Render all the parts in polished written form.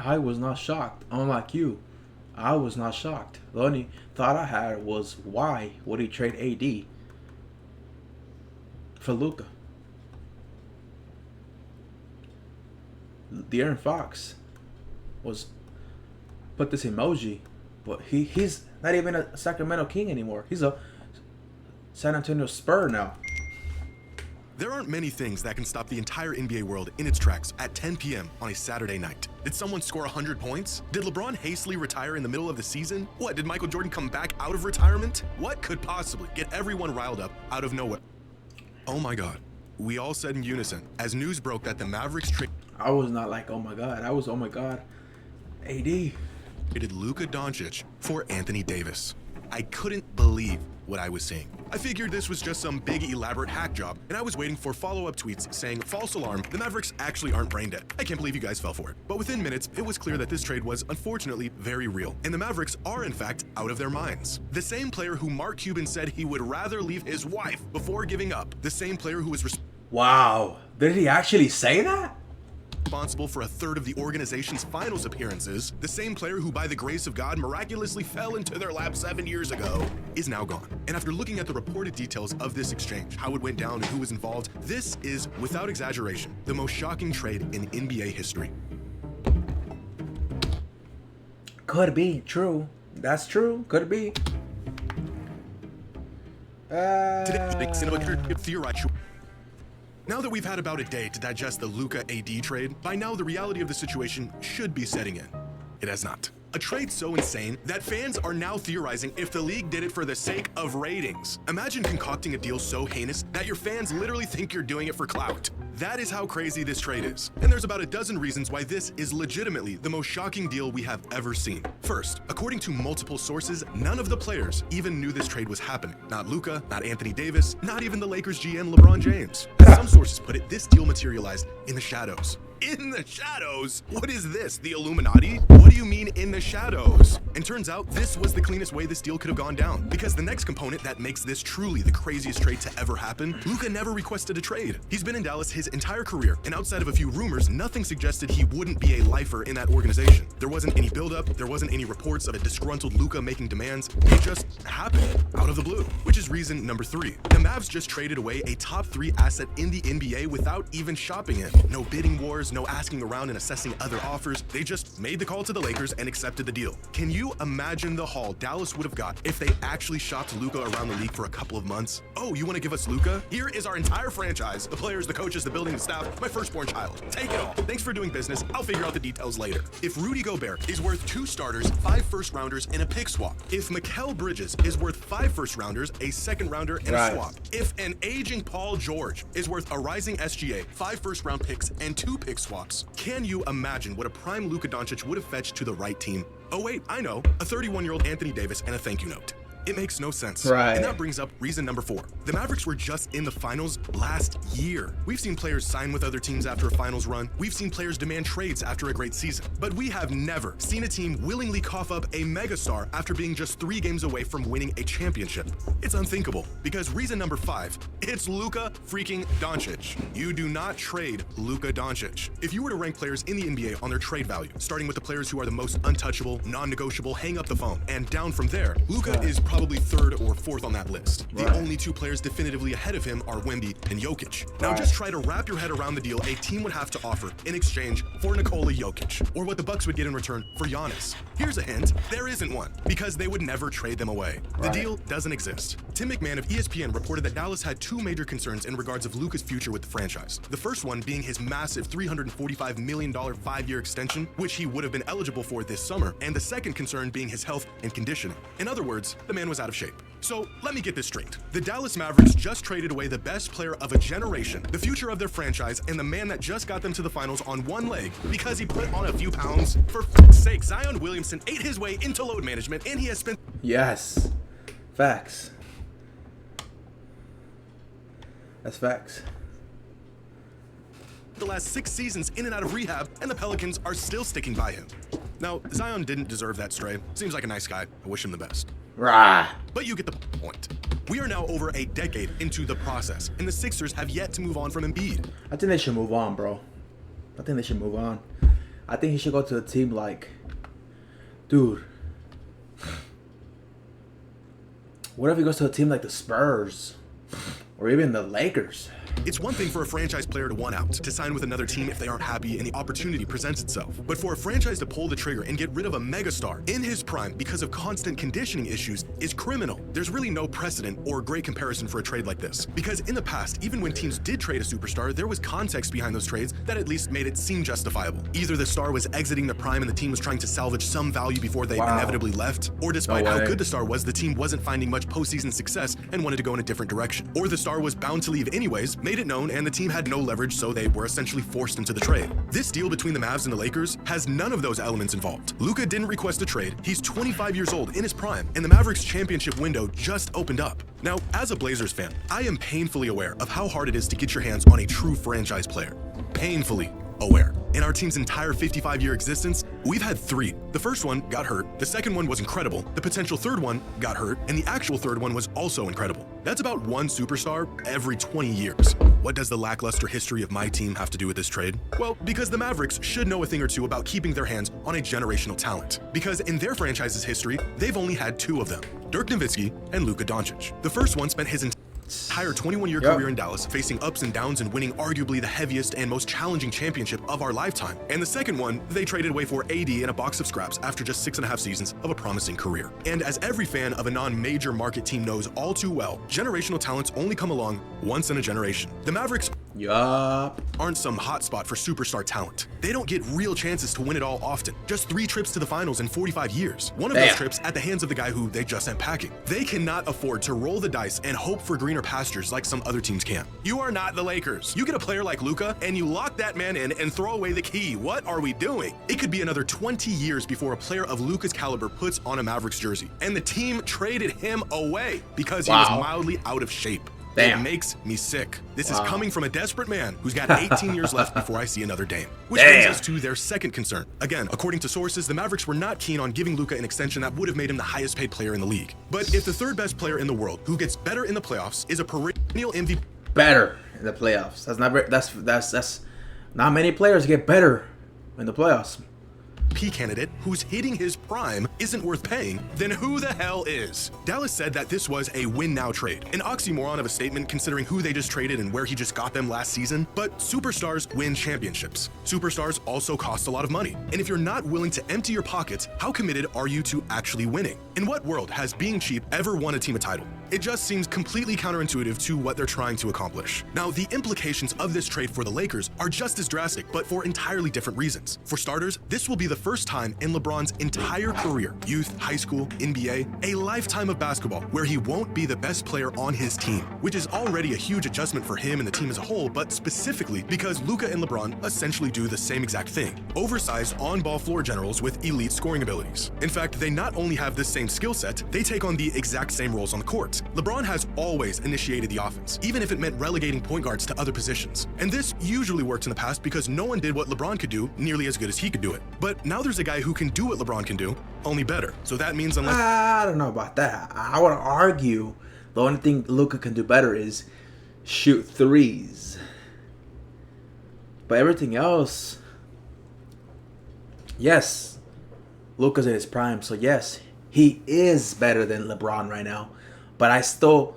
I was not shocked. Unlike you, I was not shocked. The only thought I had was why would he trade AD for Luca? De'Aaron Fox was put this emoji, but he's not even a Sacramento King anymore. He's a San Antonio Spur now. There aren't many things that can stop the entire NBA world in its tracks at 10 p.m. on a Saturday night. Did someone score 100 points? Did LeBron hastily retire in the middle of the season? What, did Michael Jordan come back out of retirement? What could possibly get everyone riled up out of nowhere? Oh my God. We all said in unison as news broke that the Mavericks I was not like, oh my God. I was, oh my God. AD. traded Luka Doncic for Anthony Davis. I couldn't believe what I was seeing. I figured this was just some big elaborate hack job, and I was waiting for follow-up tweets saying, false alarm, the Mavericks actually aren't brain dead. I can't believe you guys fell for it. But within minutes, it was clear that this trade was unfortunately very real, and the Mavericks are in fact out of their minds. The same player who Mark Cuban said he would rather leave his wife before giving up, the same player who was Wow. Did he actually say that? responsible for a third of the organization's finals appearances, the same player who by the grace of God miraculously fell into their lap 7 years ago, is now gone. And after looking at the reported details of this exchange, how it went down and who was involved, this is, without exaggeration, the most shocking trade in NBA history. Could be true. That's true. Could be. Today, theorize. Now that we've had about a day to digest the Luka AD trade, by now the reality of the situation should be setting in. It has not. A trade so insane that fans are now theorizing if the league did it for the sake of ratings. Imagine concocting a deal so heinous that your fans literally think you're doing it for clout. That is how crazy this trade is. And there's about a dozen reasons why this is legitimately the most shocking deal we have ever seen. First, according to multiple sources, none of the players even knew this trade was happening. Not Luka, not Anthony Davis, not even the Lakers GM LeBron James. As some sources put it, this deal materialized in the shadows. In the shadows? What is this, the Illuminati? What do you mean in the shadows? And turns out this was the cleanest way this deal could have gone down, because the next component that makes this truly the craziest trade to ever happen, Luka never requested a trade. He's been in Dallas his entire career, and outside of a few rumors, nothing suggested he wouldn't be a lifer in that organization. There wasn't any buildup, there wasn't any reports of a disgruntled Luka making demands. It just happened out of the blue, which is reason number 3. The Mavs just traded away a top 3 asset in the NBA without even shopping him. No bidding wars, no asking around and assessing other offers. They just made the call to the Lakers and accepted the deal. Can you imagine the haul Dallas would have got if they actually shopped Luka around the league for a couple of months? Oh, you want to give us Luka? Here is our entire franchise, the players, the coaches, the building, the staff, my firstborn child. Take it all. Thanks for doing business. I'll figure out the details later. If Rudy Gobert is worth 2 starters, 5 first rounders, and a pick swap. If Mikal Bridges is worth 5 first rounders, a second rounder, and a swap. If an aging Paul George is worth a rising SGA, 5 first round picks, and 2 pick swaps, can you imagine what a prime Luka Doncic would have fetched to the right team? Oh wait, I know, a 31-year-old Anthony Davis and a thank you note. It makes no sense. Right. And that brings up reason number 4. The Mavericks were just in the finals last year. We've seen players sign with other teams after a finals run. We've seen players demand trades after a great season. But we have never seen a team willingly cough up a megastar after being just 3 games away from winning a championship. It's unthinkable. Because reason number 5, it's Luka freaking Doncic. You do not trade Luka Doncic. If you were to rank players in the NBA on their trade value, starting with the players who are the most untouchable, non-negotiable, hang up the phone, and down from there, Luka is probably 3rd or 4th on that list. The only 2 players definitively ahead of him are Wemby and Jokic. Now just try to wrap your head around the deal a team would have to offer in exchange for Nikola Jokic, or what the Bucks would get in return for Giannis. Here's a hint, there isn't one, because they would never trade them away. The deal doesn't exist. Tim McMahon of ESPN reported that Dallas had 2 major concerns in regards of Luka's future with the franchise. The first one being his massive $345 million 5-year extension, which he would have been eligible for this summer, and the second concern being his health and conditioning. In other words, the man was out of shape. So let me get this straight. The Dallas Mavericks just traded away the best player of a generation, the future of their franchise, and the man that just got them to the finals on one leg because he put on a few pounds. For f***'s sake, Zion Williamson ate his way into load management, and he has spent Yes. Facts. That's facts. the last 6 seasons in and out of rehab, and the Pelicans are still sticking by him. Now, Zion didn't deserve that stray. Seems like a nice guy. I wish him the best. Rah. But you get the point. We are now over a decade into the process, and the Sixers have yet to move on from Embiid. I think they should move on, bro. I think they should move on. I think he should go to a team like, dude. What if he goes to a team like the Spurs or even the Lakers? It's one thing for a franchise player to want out, to sign with another team if they aren't happy and the opportunity presents itself. But for a franchise to pull the trigger and get rid of a megastar in his prime because of constant conditioning issues is criminal. There's really no precedent or great comparison for a trade like this. Because in the past, even when teams did trade a superstar, there was context behind those trades that at least made it seem justifiable. Either the star was exiting their prime and the team was trying to salvage some value before they inevitably left, or despite how good the star was, the team wasn't finding much postseason success and wanted to go in a different direction. Or the star was bound to leave anyways, made it known, and the team had no leverage, so they were essentially forced into the trade. This deal between the Mavs and the Lakers has none of those elements involved. Luka didn't request a trade, he's 25 years old in his prime, and the Mavericks championship window just opened up. Now, as a Blazers fan, I am painfully aware of how hard it is to get your hands on a true franchise player. Painfully aware. In our team's entire 55-year existence, we've had 3. The first one got hurt, the second one was incredible, the potential third one got hurt, and the actual third one was also incredible. That's about one superstar every 20 years. What does the lackluster history of my team have to do with this trade? Well, because the Mavericks should know a thing or two about keeping their hands on a generational talent. Because in their franchise's history, they've only had 2 of them, Dirk Nowitzki and Luka Doncic. The first one spent his entire 21-year career in Dallas, facing ups and downs and winning arguably the heaviest and most challenging championship of our lifetime. And the second one, they traded away for AD in a box of scraps after just 6.5 seasons of a promising career. And as every fan of a non-major market team knows all too well, generational talents only come along once in a generation. The Mavericks aren't some hotspot for superstar talent. They don't get real chances to win it all often. Just 3 trips to the finals in 45 years. One of those trips at the hands of the guy who they just sent packing. They cannot afford to roll the dice and hope for greener pastures like some other teams can. You are not the Lakers. You get a player like Luka and you lock that man in and throw away the key. What are we doing? It could be another 20 years before a player of Luka's caliber puts on a Mavericks jersey. And the team traded him away because he was mildly out of shape. It makes me sick. This is coming from a desperate man who's got 18 years left before I see another Dame. Which brings us to their second concern. Again, according to sources, the Mavericks were not keen on giving Luka an extension that would have made him the highest paid player in the league. But if the third best player in the world, who gets better in the playoffs, is a perennial MVP, better in the playoffs. That's not many players get better in the playoffs. candidate who's hitting his prime isn't worth paying, then who the hell is? Dallas said that this was a win-now trade, an oxymoron of a statement considering who they just traded and where he just got them last season, but superstars win championships. Superstars also cost a lot of money, and if you're not willing to empty your pockets, how committed are you to actually winning? In what world has being cheap ever won a team a title? It just seems completely counterintuitive to what they're trying to accomplish. Now, the implications of this trade for the Lakers are just as drastic, but for entirely different reasons. For starters, this will be the first time in LeBron's entire career, youth, high school, NBA, a lifetime of basketball, where he won't be the best player on his team, which is already a huge adjustment for him and the team as a whole, but specifically because Luka and LeBron essentially do the same exact thing. Oversized on-ball floor generals with elite scoring abilities. In fact, they not only have this same skill set, they take on the exact same roles on the court. LeBron has always initiated the offense, even if it meant relegating point guards to other positions. And this usually worked in the past because no one did what LeBron could do nearly as good as he could do it. But now there's a guy who can do what LeBron can do, only better. So that means unless... I don't know about that. I would argue the only thing Luka can do better is shoot threes. But everything else... Yes, Luka's in his prime, so yes, he is better than LeBron right now. But I still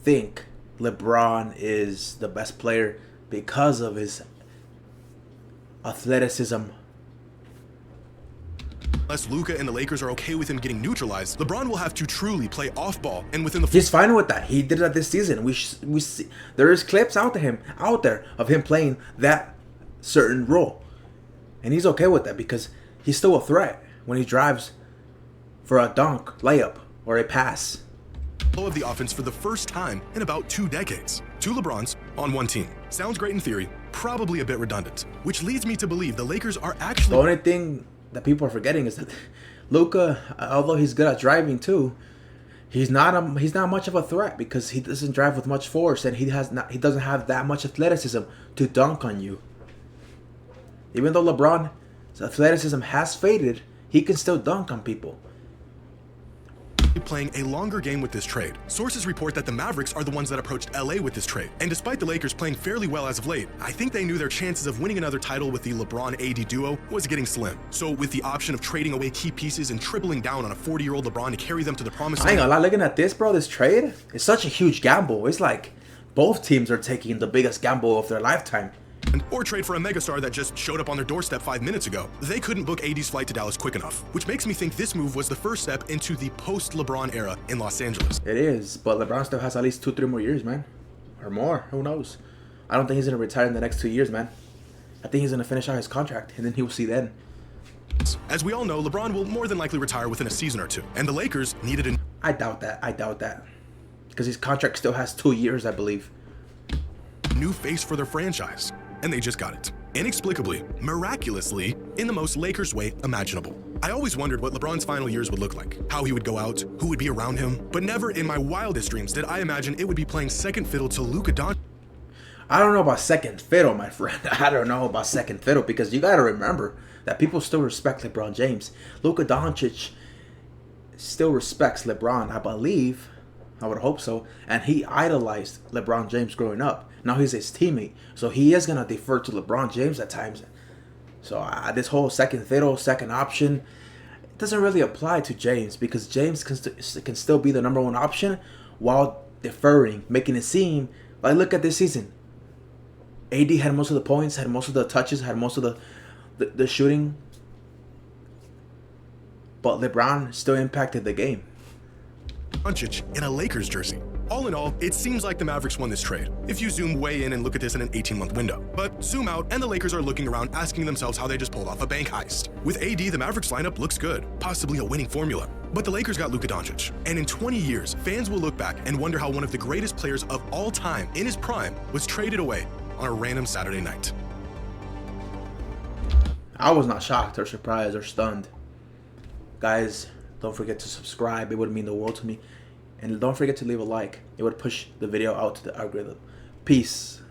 think LeBron is the best player because of his athleticism. Unless Luka and the Lakers are okay with him getting neutralized, LeBron will have to truly play off ball and within the... He's fine with that. He did that this season. We see there is clips out there of him playing that certain role, and he's okay with that because he's still a threat when he drives for a dunk, layup, or a pass. Of the offense for the first time in about 2 decades. 2 LeBrons on one team. Sounds great in theory, probably a bit redundant, which leads me to believe the Lakers are actually... The only thing that people are forgetting is that Luka, although he's good at driving too, he's not much of a threat because he doesn't drive with much force and he doesn't have that much athleticism to dunk on you. Even though LeBron's athleticism has faded, he can still dunk on people. playing a longer game with this trade. Sources report that the Mavericks are the ones that approached LA with this trade. And despite the Lakers playing fairly well as of late, I think they knew their chances of winning another title with the LeBron-AD duo was getting slim. So with the option of trading away key pieces and tripling down on a 40-year-old LeBron to carry them to the promised land. I ain't gonna lie, looking at this, bro, this trade, it's such a huge gamble. It's like both teams are taking the biggest gamble of their lifetime. Or trade for a megastar that just showed up on their doorstep 5 minutes ago. They couldn't book AD's flight to Dallas quick enough, which makes me think this move was the first step into the post-LeBron era in Los Angeles. It is, but LeBron still has at least 2-3 more years, man. Or more, who knows? I don't think he's gonna retire in the next 2 years, man. I think he's gonna finish out his contract, and then he will see then. As we all know, LeBron will more than likely retire within a season or two, and the Lakers needed a I doubt that. Because his contract still has 2 years, I believe. new face for their franchise. And they just got it. Inexplicably, miraculously, in the most Lakers way imaginable. I always wondered what LeBron's final years would look like, how he would go out, who would be around him, but never in my wildest dreams did I imagine it would be playing second fiddle to Luka Doncic. I don't know about second fiddle, my friend. I don't know about second fiddle because you gotta remember that people still respect LeBron James. Luka Doncic still respects LeBron, I believe. I would hope so. And he idolized LeBron James growing up. Now he's his teammate. So he is going to defer to LeBron James at times. So this whole second fiddle, second option, it doesn't really apply to James because James can still be the number one option while deferring, making it seem like, look at this season. AD had most of the points, had most of the touches, had most of the shooting. But LeBron still impacted the game. Doncic in a Lakers jersey. All in all, it seems like the Mavericks won this trade, if you zoom way in and look at this in an 18-month window. But zoom out, and the Lakers are looking around asking themselves how they just pulled off a bank heist. With AD, the Mavericks lineup looks good, possibly a winning formula. But the Lakers got Luka Doncic, and in 20 years, fans will look back and wonder how one of the greatest players of all time in his prime was traded away on a random Saturday night. I was not shocked or surprised or stunned. Guys, don't forget to subscribe. It would mean the world to me. And don't forget to leave a like. It would push the video out to the algorithm. Peace.